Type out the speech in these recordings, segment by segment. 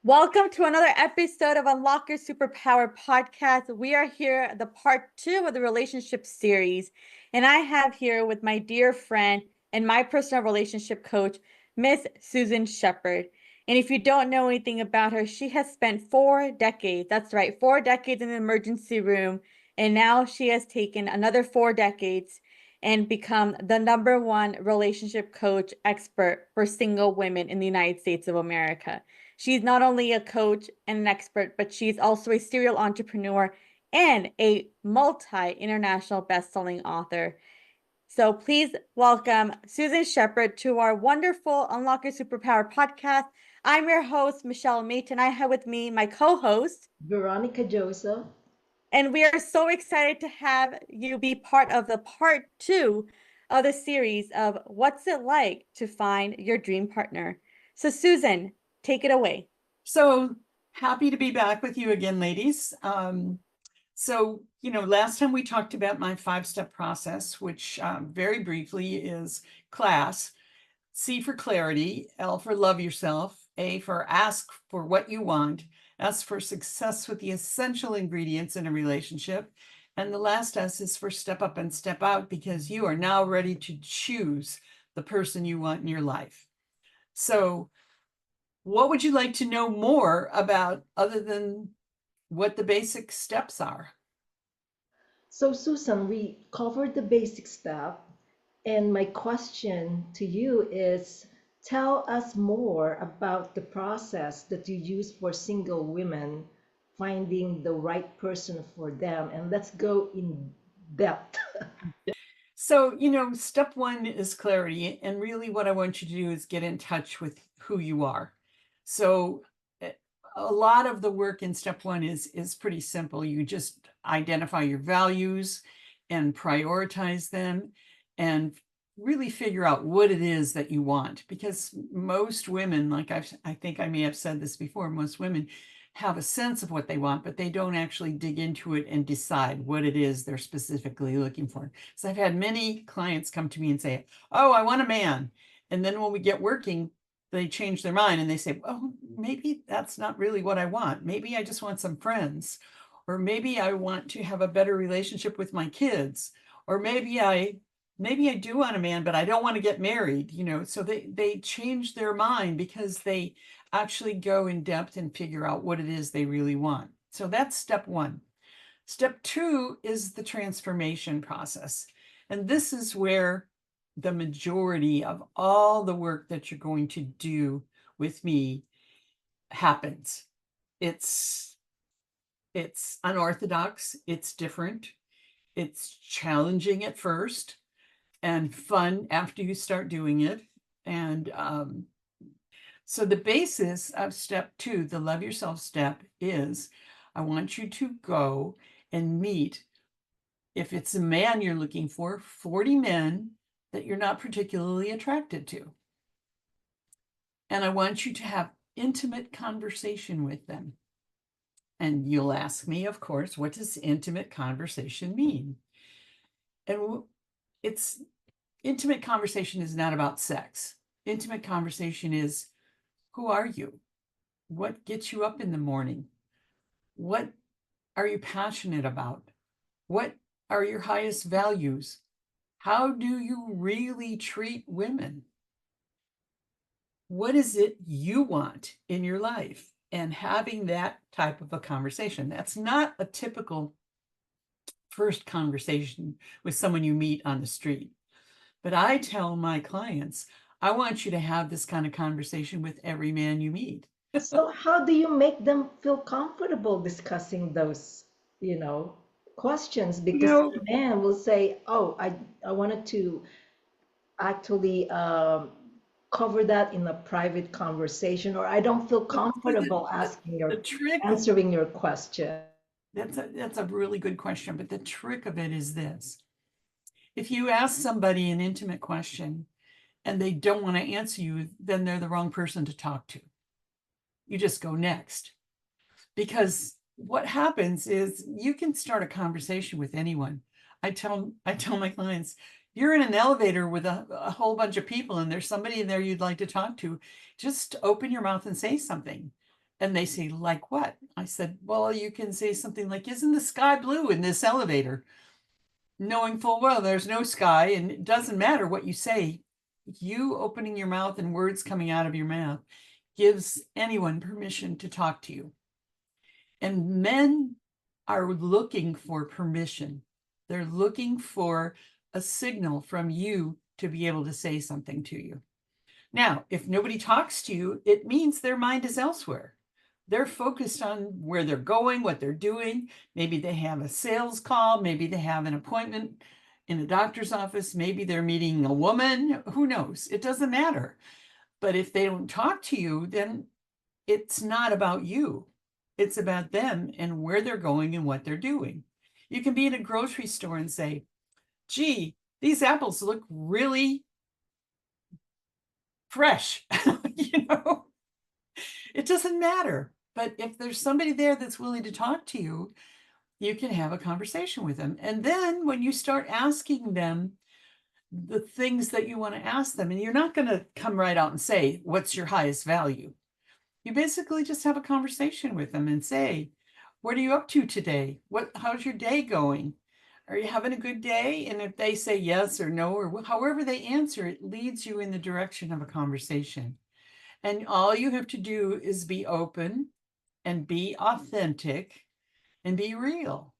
Welcome to another episode of Unlock Your Superpower podcast. We are here, the part 2 of the relationship series. And I have here with my dear friend and my personal relationship coach, Miss Susan Shepard. And if you don't know anything about her, she has spent 4 decades, that's right, 4 decades in the emergency room. And now she has taken another 4 decades and become the #1 relationship coach expert for single women in the United States of America. She's not only a coach and an expert, but she's also a serial entrepreneur and a multi-international best-selling author. So please welcome Susan Shepard to our wonderful Unlock Your Superpower podcast. I'm your host, Michelle Mayton. I have with me my co-host, Veronica Joseph. and we are so excited to have you be part of the part 2 of the series of What's It Like to Find Your Dream Partner. So Susan, take it away. So happy to be back with you again, ladies. Last time we talked about my 5-step process, which very briefly is CLASS, C for clarity, L for love yourself, A for ask for what you want, S for success with the essential ingredients in a relationship, and the last S is for step up and step out, because you are now ready to choose the person you want in your life. So what would you like to know more about other than what the basic steps are? So, Susan, we covered the basic step, and my question to you is tell us more about the process that you use for single women finding the right person for them, and let's go in depth. So, step 1 is clarity. And really what I want you to do is get in touch with who you are. So a lot of the work in step 1 is pretty simple. You just identify your values and prioritize them and really figure out what it is that you want. Because most women, like I think I may have said this before, most women have a sense of what they want, but they don't actually dig into it and decide what it is they're specifically looking for. So I've had many clients come to me and say, oh, I want a man. And then when we get working, they change their mind and they say, oh, maybe that's not really what I want. Maybe I just want some friends, or maybe I want to have a better relationship with my kids, or maybe I do want a man, but I don't want to get married, so they change their mind because they actually go in depth and figure out what it is they really want. So that's step 1. Step 2 is the transformation process. And this is where the majority of all the work that you're going to do with me happens. It's unorthodox, it's different, it's challenging at first and fun after you start doing it. And so the basis of step 2, the love yourself step, is I want you to go and meet, if it's a man you're looking for, 40 men that you're not particularly attracted to. And I want you to have intimate conversation with them. And you'll ask me, of course, what does intimate conversation mean? And intimate conversation is not about sex. Intimate conversation is, who are you? What gets you up in the morning? What are you passionate about? What are your highest values? How do you really treat women? What is it you want in your life? And having that type of a conversation. That's not a typical first conversation with someone you meet on the street. But I tell my clients, I want you to have this kind of conversation with every man you meet. So, how do you make them feel comfortable discussing those, questions? Because the man will say, oh, I wanted to actually cover that in a private conversation, or I don't feel comfortable answering your question. That's a really good question, but the trick of it is this. If you ask somebody an intimate question and they don't want to answer you, then they're the wrong person to talk to. You just go next. Because what happens is you can start a conversation with anyone. I tell my clients, you're in an elevator with a whole bunch of people and there's somebody in there you'd like to talk to, just open your mouth and say something. And they say, like what? I said, well, you can say something like, isn't the sky blue in this elevator? Knowing full well there's no sky, and it doesn't matter what you say. You opening your mouth and words coming out of your mouth gives anyone permission to talk to you. And men are looking for permission. They're looking for a signal from you to be able to say something to you. Now, if nobody talks to you, it means their mind is elsewhere. They're focused on where they're going, what they're doing. Maybe they have a sales call. Maybe they have an appointment in a doctor's office. Maybe they're meeting a woman. Who knows? It doesn't matter. But if they don't talk to you, then it's not about you. It's about them and where they're going and what they're doing. You can be in a grocery store and say, gee, these apples look really fresh. You know, it doesn't matter. But if there's somebody there that's willing to talk to you, you can have a conversation with them. And then when you start asking them the things that you want to ask them, and you're not going to come right out and say, what's your highest value? You basically just have a conversation with them and say, what are you up to today? How's your day going? Are you having a good day? And if they say yes or no, or however they answer, it leads you in the direction of a conversation. And all you have to do is be open and be authentic and be real.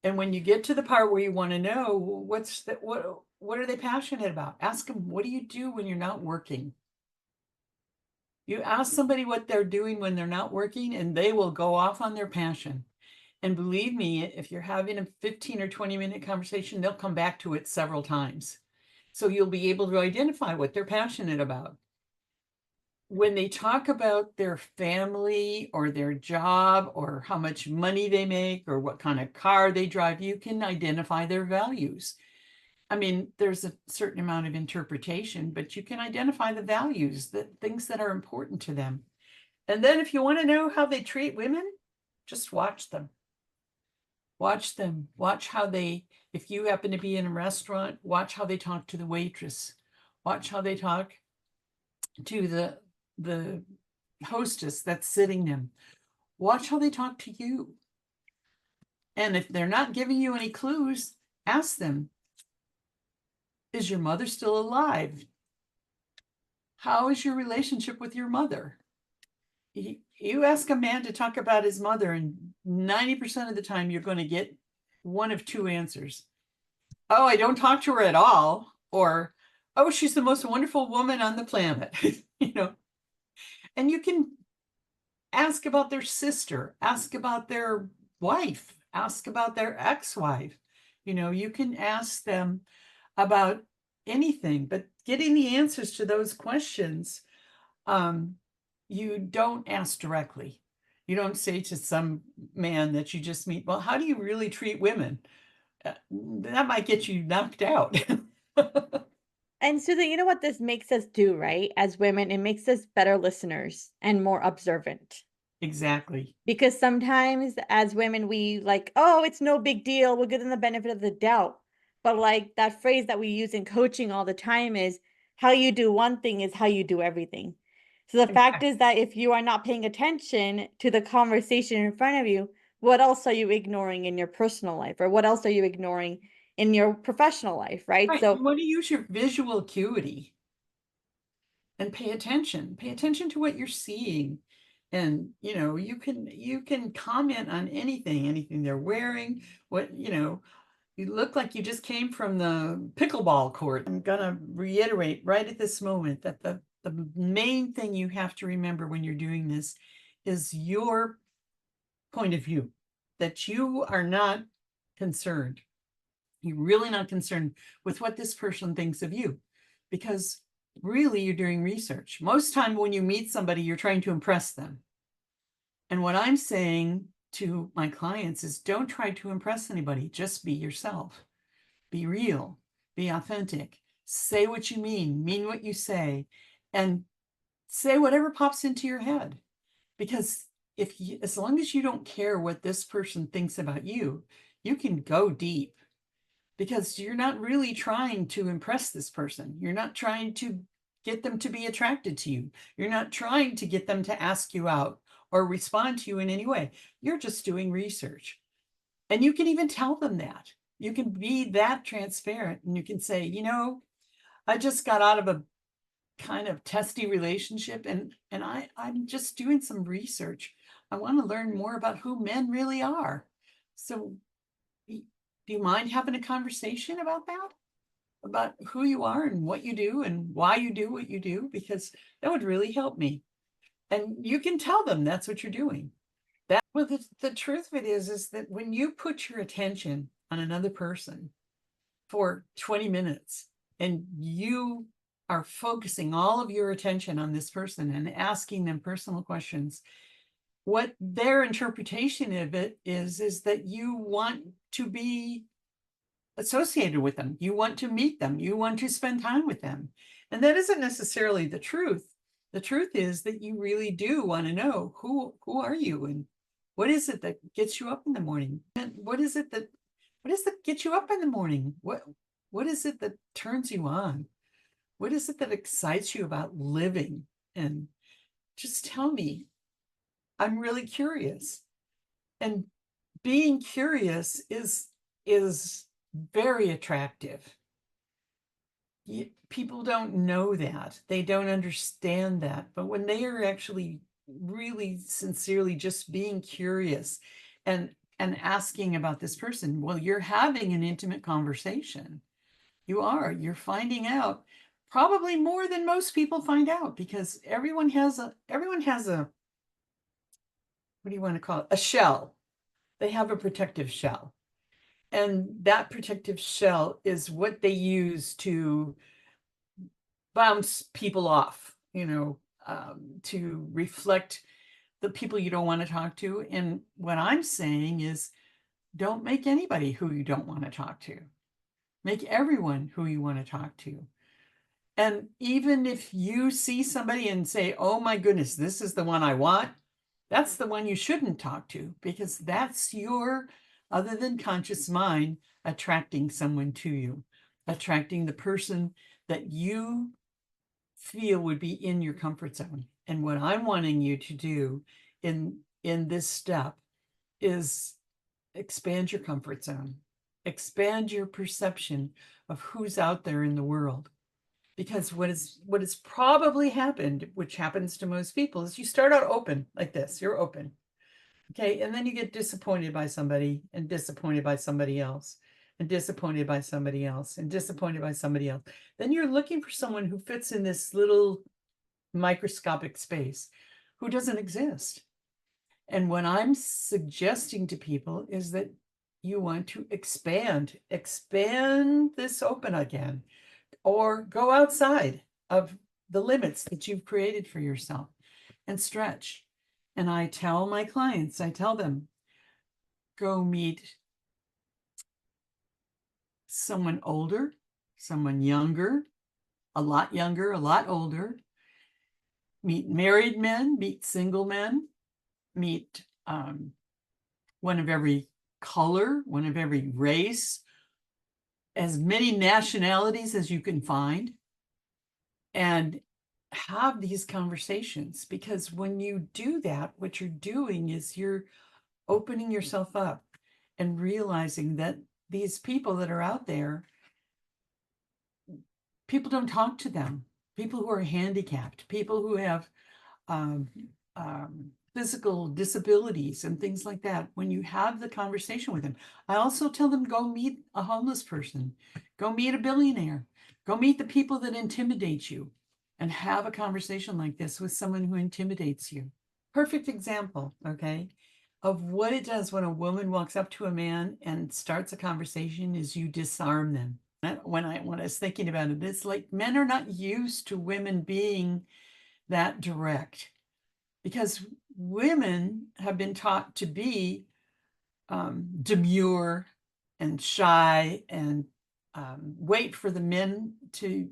And when you get to the part where you want to know what are they passionate about? Ask them, what do you do when you're not working? You ask somebody what they're doing when they're not working, and they will go off on their passion. And believe me, if you're having a 15 or 20-minute conversation, they'll come back to it several times. So you'll be able to identify what they're passionate about. When they talk about their family or their job or how much money they make or what kind of car they drive, you can identify their values. I mean, there's a certain amount of interpretation, but you can identify the values, the things that are important to them. And then if you want to know how they treat women, just watch them. Watch them. Watch how they, if you happen to be in a restaurant, watch how they talk to the waitress. Watch how they talk to the hostess that's sitting them. Watch how they talk to you. And if they're not giving you any clues, ask them, is your mother still alive? How is your relationship with your mother? You ask a man to talk about his mother, and 90% of the time you're going to get one of two answers. Oh, I don't talk to her at all. Or, oh, she's the most wonderful woman on the planet. You know, and you can ask about their sister, ask about their wife, ask about their ex-wife. You know, you can ask them about anything, but getting the answers to those questions, you don't ask directly. You don't say to some man that you just meet, well, how do you really treat women? That might get you knocked out. And Susan, you know what this makes us do, right? As women, it makes us better listeners and more observant. Exactly. Because sometimes as women, we like, oh, it's no big deal. We'll give them the benefit of the doubt. But like that phrase that we use in coaching all the time is how you do one thing is how you do everything. So the fact is that if you are not paying attention to the conversation in front of you, what else are you ignoring in your personal life? Or what else are you ignoring in your professional life, right? Right. So You want to use your visual acuity and pay attention. Pay attention to what you're seeing. And you know, you can comment on anything they're wearing, what, you know, you look like you just came from the pickleball court. I'm gonna reiterate right at this moment that the main thing you have to remember when you're doing this is your point of view, that you are not concerned. You're really not concerned with what this person thinks of you, because really you're doing research. Most time when you meet somebody, you're trying to impress them. And what I'm saying to my clients is don't try to impress anybody. Just be yourself. Be real. Be authentic. Say what you mean what you say, and say whatever pops into your head. Because as long as you don't care what this person thinks about you, you can go deep. Because you're not really trying to impress this person. You're not trying to get them to be attracted to you. You're not trying to get them to ask you out or respond to you in any way. You're just doing research. And you can even tell them that. You can be that transparent, and you can say, you know, I just got out of a kind of testy relationship, and I'm just doing some research. I want to learn more about who men really are. So do you mind having a conversation about that? About who you are and what you do and why you do what you do? Because that would really help me. And you can tell them that's what you're doing. Well, the truth of it is that when you put your attention on another person for 20 minutes and you are focusing all of your attention on this person and asking them personal questions, what their interpretation of it is that you want to be associated with them. You want to meet them. You want to spend time with them. And that isn't necessarily the truth. The truth is that you really do want to know who are you, and what is it that gets you up in the morning? And what is it that gets you up in the morning? What is it that turns you on? What is it that excites you about living? And just tell me. I'm really curious. And being curious is very attractive. People don't know that. They don't understand that. But when they are actually really sincerely just being curious and asking about this person, well, you're having an intimate conversation. You're finding out probably more than most people find out, because everyone has a what do you want to call it? A shell. They have a protective shell. And that protective shell is what they use to bounce people off, to reflect the people you don't want to talk to. And what I'm saying is, don't make anybody who you don't want to talk to. Make everyone who you want to talk to. And even if you see somebody and say, oh my goodness, this is the one I want, that's the one you shouldn't talk to, because that's your other than conscious mind attracting someone to you, attracting the person that you feel would be in your comfort zone. And what I'm wanting you to do in this step is expand your comfort zone, expand your perception of who's out there in the world. Because what has probably happened, which happens to most people, is you start out open like this. You're open. Okay. And then you get disappointed by somebody, and disappointed by somebody else, and disappointed by somebody else, and disappointed by somebody else. Then you're looking for someone who fits in this little microscopic space, who doesn't exist. And what I'm suggesting to people is that you want to expand this open again, or go outside of the limits that you've created for yourself and stretch. And I tell my clients, I tell them, go meet someone older, someone younger, a lot older, meet married men, meet single men, meet one of every color, one of every race, as many nationalities as you can find, and have these conversations. Because when you do that, what you're doing is you're opening yourself up and realizing that these people that are out there, people don't talk to them. People who are handicapped, people who have physical disabilities and things like that. When you have the conversation with them, I also tell them, go meet a homeless person, go meet a billionaire, go meet the people that intimidate you, and have a conversation like this with someone who intimidates you. Perfect example, okay, of what it does when a woman walks up to a man and starts a conversation is you disarm them. When I was thinking about it, it's like men are not used to women being that direct, because women have been taught to be demure and shy and wait for the men to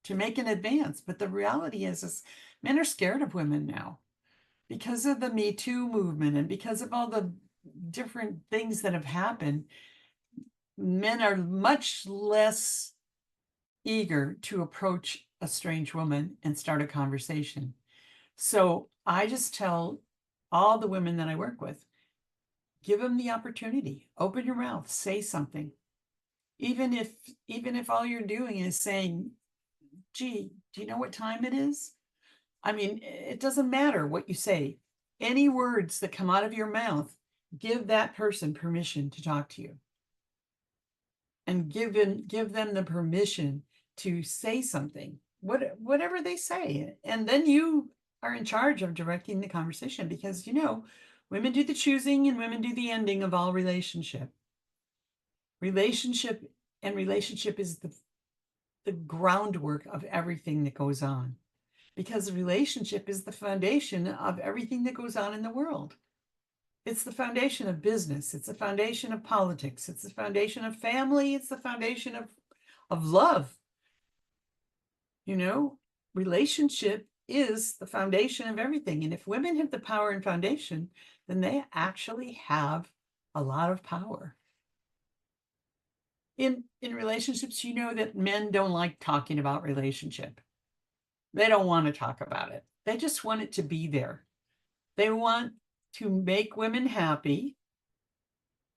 make an advance. But the reality is men are scared of women now, because of the Me Too movement and because of all the different things that have happened. Men are much less eager to approach a strange woman and start a conversation. So I just tell all the women that I work with, give them the opportunity, open your mouth, say something. Even if all you're doing is saying, gee, do you know what time it is? I mean, it doesn't matter what you say. Any words that come out of your mouth, give that person permission to talk to you. And give them the permission to say something, whatever they say. And then you are in charge of directing the conversation, because women do the choosing and women do the ending of all relationship. Relationship is the groundwork of everything that goes on, because the relationship is the foundation of everything that goes on in the world. It's the foundation of business. It's the foundation of politics. It's the foundation of family. It's the foundation of love. Relationship is the foundation of everything. And if women have the power and foundation, then they actually have a lot of power. In relationships, that men don't like talking about relationship. They don't want to talk about it. They just want it to be there. They want to make women happy,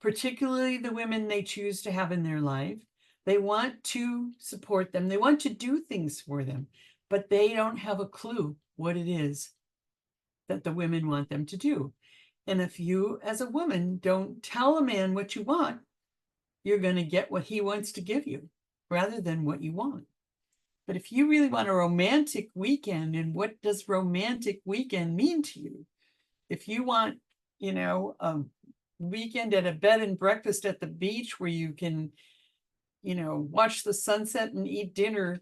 particularly the women they choose to have in their life. They want to support them. They want to do things for them, but they don't have a clue what it is that the women want them to do. And if you, as a woman, don't tell a man what you want, you're going to get what he wants to give you rather than what you want. But if you really want a romantic weekend, and what does romantic weekend mean to you? If you want, a weekend at a bed and breakfast at the beach where you can, watch the sunset and eat dinner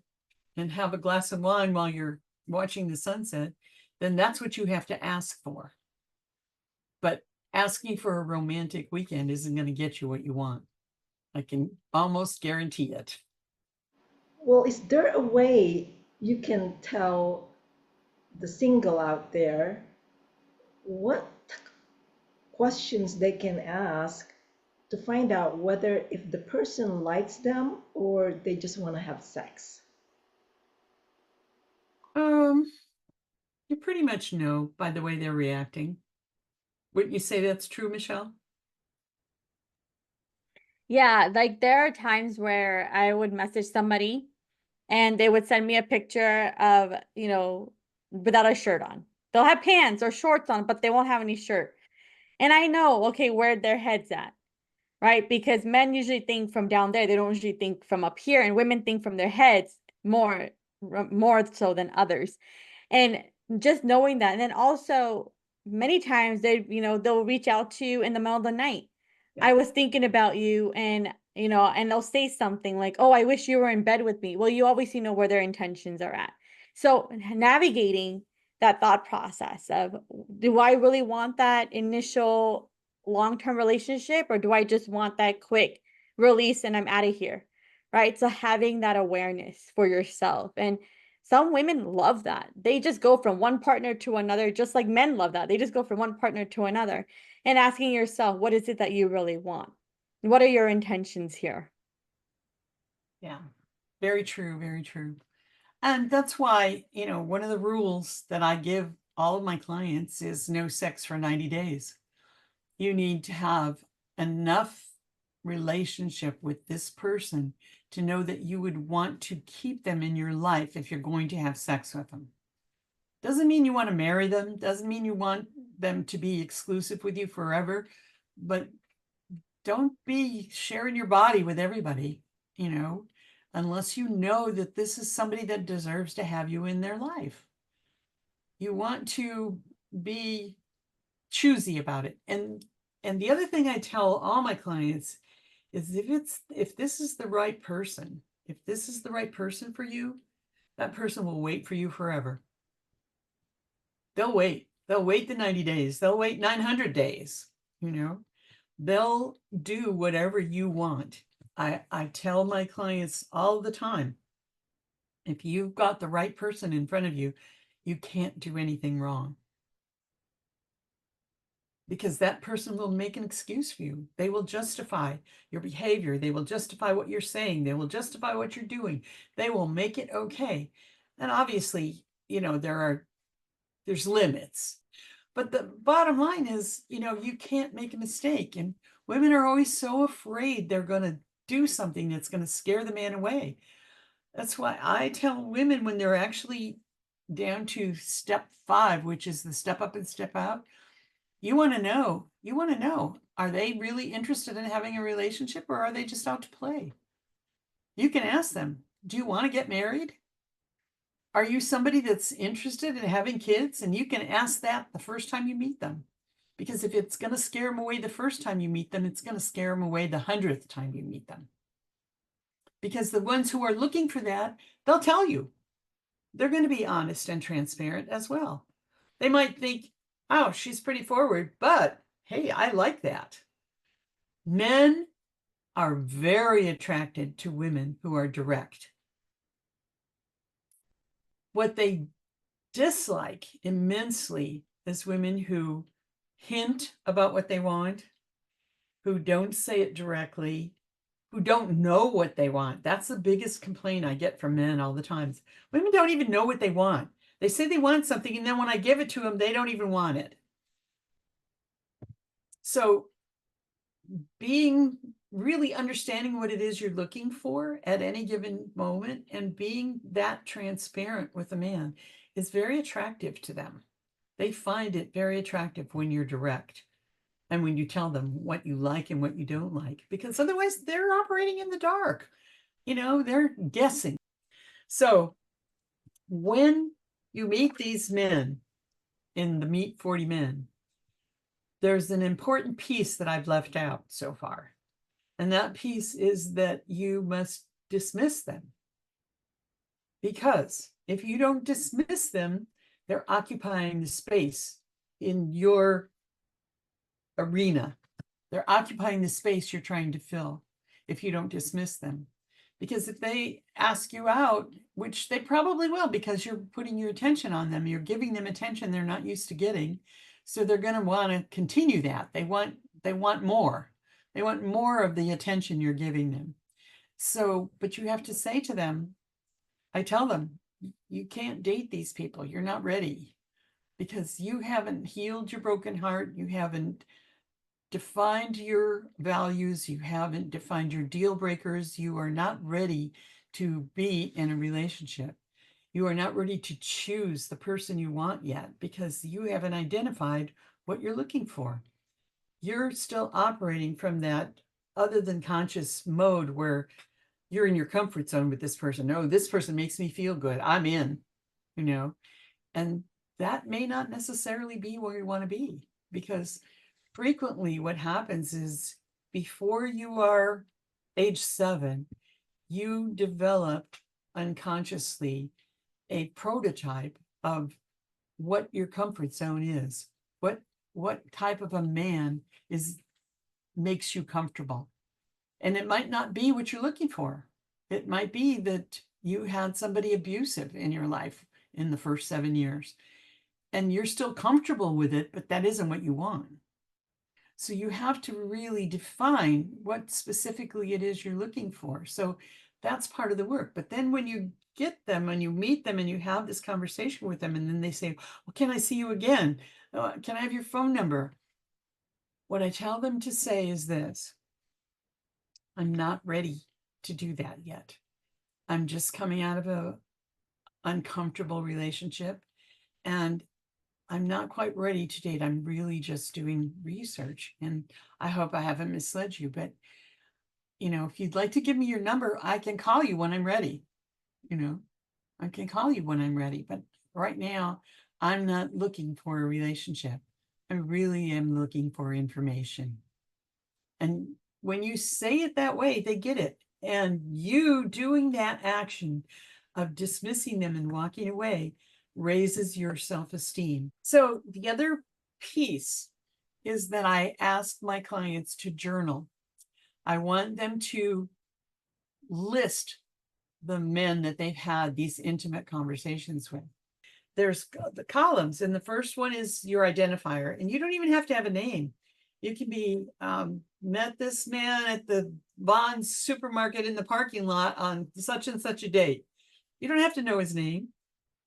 and have a glass of wine while you're watching the sunset, then that's what you have to ask for. But asking for a romantic weekend isn't going to get you what you want. I can almost guarantee it. Well, is there a way you can tell the single out there what questions they can ask to find out whether if the person likes them or they just want to have sex? You pretty much know by the way they're reacting. Wouldn't you say that's true, Michelle? Yeah, like there are times where I would message somebody and they would send me a picture of, without a shirt on. They'll have pants or shorts on, but they won't have any shirt. And I know, okay, where their head's at, right? Because men usually think from down there. They don't usually think from up here, and women think from their heads more so than others. And just knowing that, and then also many times they'll reach out to you in the middle of the night. Yeah. I was thinking about you, and and they'll say something like, oh, I wish you were in bed with me. Well, you obviously know where their intentions are at. So navigating that thought process of, do I really want that initial long-term relationship, or do I just want that quick release and I'm out of here? Right? So having that awareness for yourself. And some women love that. They just go from one partner to another, just like men love that. They just go from one partner to another, and asking yourself, what is it that you really want? What are your intentions here? Yeah, very true, very true. And that's why, one of the rules that I give all of my clients is no sex for 90 days. You need to have enough relationship with this person to know that you would want to keep them in your life if you're going to have sex with them. Doesn't mean you want to marry them, doesn't mean you want them to be exclusive with you forever, but don't be sharing your body with everybody, unless you know that this is somebody that deserves to have you in their life. You want to be choosy about it. And the other thing I tell all my clients is, if this is the right person, for you, that person will wait for you forever. They'll wait the 90 days, they'll wait 900 days, they'll do whatever you want. I tell my clients all the time, if you've got the right person in front of you, you can't do anything wrong, because that person will make an excuse for you. They will justify your behavior. They will justify what you're saying. They will justify what you're doing. They will make it okay. And obviously, there's limits. But the bottom line is, you can't make a mistake. And women are always so afraid they're going to do something that's going to scare the man away. That's why I tell women when they're actually down to step 5, which is the step up and step out, you want to know, are they really interested in having a relationship, or are they just out to play? You can ask them, do you want to get married? Are you somebody that's interested in having kids? And you can ask that the first time you meet them. Because if it's going to scare them away the first time you meet them, it's going to scare them away the 100th time you meet them. Because the ones who are looking for that, they'll tell you. They're going to be honest and transparent as well. They might think, oh, she's pretty forward, but hey, I like that. Men are very attracted to women who are direct. What they dislike immensely is women who hint about what they want, who don't say it directly, who don't know what they want. That's the biggest complaint I get from men all the time. Women don't even know what they want. They say they want something, and then when I give it to them, they don't even want it. So being really understanding what it is you're looking for at any given moment and being that transparent with a man is very attractive to them. They find it very attractive when you're direct and when you tell them what you like and what you don't like, because otherwise they're operating in the dark. They're guessing. So when you meet these men in the Meet 40 Men, there's an important piece that I've left out so far. And that piece is that you must dismiss them. Because if you don't dismiss them, they're occupying the space in your arena. They're occupying the space you're trying to fill if you don't dismiss them. Because if they ask you out, which they probably will, because you're putting your attention on them, you're giving them attention they're not used to getting. So they're going to want to continue that. They want more. They want more of the attention you're giving them. So, but you have to say to them, I tell them, you can't date these people. You're not ready because you haven't healed your broken heart. You haven't defined your values. You haven't defined your deal breakers. You are not ready to be in a relationship. You are not ready to choose the person you want yet because you haven't identified what you're looking for. You're still operating from that other than conscious mode where you're in your comfort zone with this person. Oh, this person makes me feel good. I'm in, and that may not necessarily be where you want to be, because frequently what happens is before you are age 7, you develop unconsciously a prototype of what your comfort zone is, what type of a man makes you comfortable. And it might not be what you're looking for. It might be that you had somebody abusive in your life in the first 7 years, and you're still comfortable with it, but that isn't what you want. So you have to really define what specifically it is you're looking for. So that's part of the work. But then when you get them and you meet them and you have this conversation with them, and then they say, well, can I see you again? Can I have your phone number? What I tell them to say is this: I'm not ready to do that yet. I'm just coming out of a uncomfortable relationship, and I'm not quite ready to date. I'm really just doing research, and I hope I haven't misled you, but if you'd like to give me your number, I can call you when I'm ready. I can call you when I'm ready, but right now I'm not looking for a relationship. I really am looking for information. And when you say it that way, they get it. And you doing that action of dismissing them and walking away raises your self-esteem. So the other piece is that I ask my clients to journal. I want them to list the men that they've had these intimate conversations with. There's the columns, and the first one is your identifier, and you don't even have to have a name. You can be met this man at the Vons supermarket in the parking lot on such and such a date. You don't have to know his name.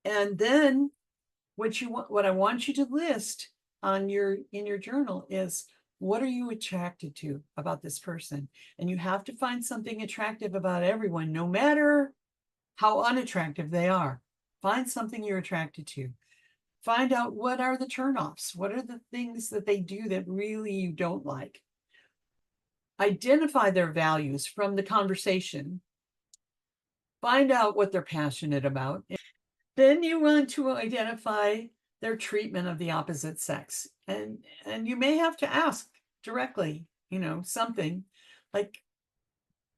And then what I want you to list on your in your journal is, what are you attracted to about this person? And you have to find something attractive about everyone, no matter how unattractive they are. Find something you're attracted to. Find out what are the turnoffs. What are the things that they do that really you don't like? Identify their values from the conversation. Find out what they're passionate about. Then you want to identify their treatment of the opposite sex. And you may have to ask directly, something like,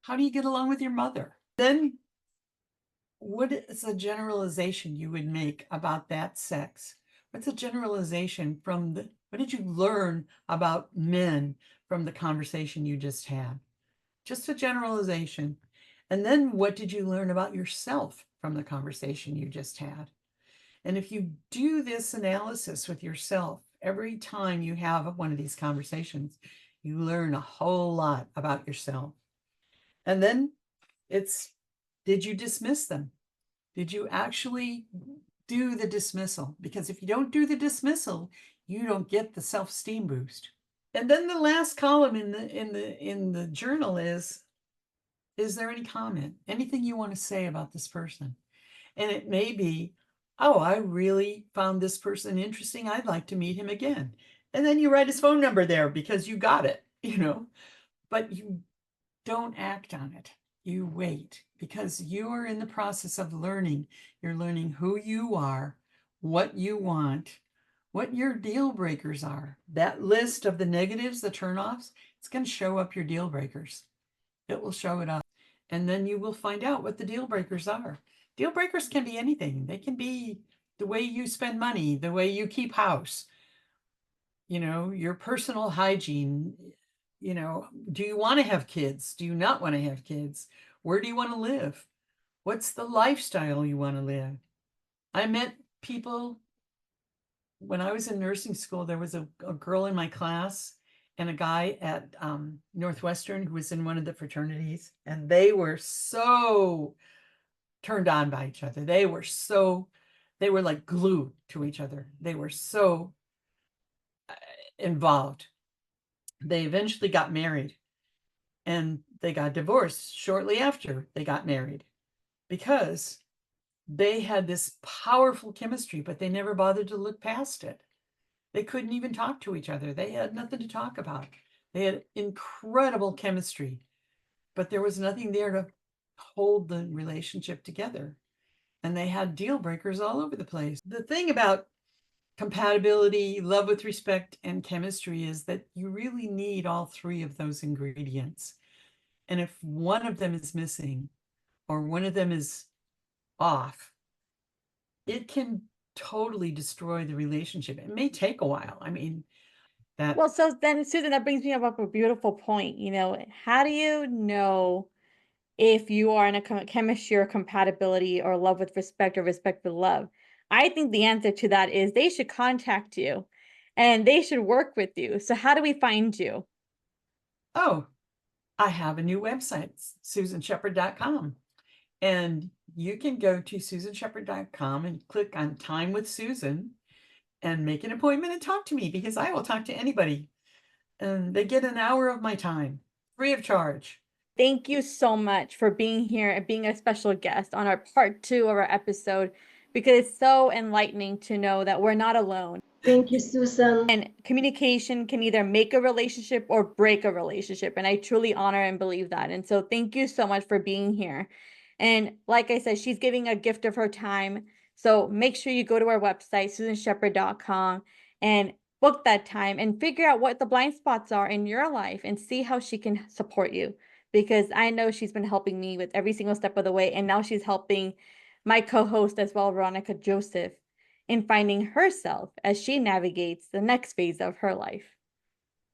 how do you get along with your mother? Then what is a generalization you would make about that sex? What's a generalization from what did you learn about men from the conversation you just had? Just a generalization. And then what did you learn about yourself from the conversation you just had? And if you do this analysis with yourself every time you have one of these conversations, you learn a whole lot about yourself. And then did you dismiss them? Did you actually do the dismissal? Because if you don't do the dismissal, you don't get the self-esteem boost. And then the last column in the journal is there any comment? Anything you want to say about this person? And it may be, oh, I really found this person interesting. I'd like to meet him again. And then you write his phone number there because you got it, but you don't act on it. You wait, because you are in the process of learning. You're learning who you are, what you want, what your deal breakers are. That list of the negatives, the turnoffs, it's going to show up your deal breakers. It will show it up. And then you will find out what the deal breakers are. Deal breakers can be anything. They can be the way you spend money, the way you keep house, your personal hygiene. Do you want to have kids? Do you not want to have kids? Where do you want to live? What's the lifestyle you want to live? I met people when I was in nursing school. There was a girl in my class and a guy at Northwestern who was in one of the fraternities, and they were so turned on by each other. They were like glue to each other. They were so involved. They eventually got married, and they got divorced shortly after they got married because they had this powerful chemistry, but they never bothered to look past it. They couldn't even talk to each other. They had nothing to talk about. They had incredible chemistry, but there was nothing there to hold the relationship together. And they had deal breakers all over the place. The thing about compatibility, love with respect, and chemistry is that you really need all three of those ingredients. And if one of them is missing or one of them is off, it can totally destroy the relationship. It may take a while. Well, so then, Susan, that brings me up a beautiful point. How do you know if you are in a chemistry or compatibility or love with respect or respect with love? I think the answer to that is they should contact you and they should work with you. So how do we find you? Oh, I have a new website, susanshepard.com. And you can go to susanshepard.com and click on Time with Susan and make an appointment and talk to me, because I will talk to anybody. And they get an hour of my time, free of charge. Thank you so much for being here and being a special guest on our part 2 of our episode, because it's so enlightening to know that we're not alone. Thank you, Susan. And communication can either make a relationship or break a relationship. And I truly honor and believe that. And so thank you so much for being here. And like I said, she's giving a gift of her time. So make sure you go to our website, susanshepard.com, and book that time and figure out what the blind spots are in your life and see how she can support you. Because I know she's been helping me with every single step of the way. And now she's helping my co-host as well, Veronica Joseph, in finding herself as she navigates the next phase of her life.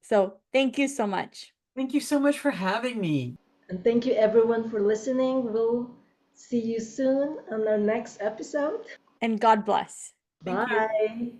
So thank you so much. Thank you so much for having me. And thank you everyone for listening. We'll see you soon on our next episode. And God bless. Thank you. Bye.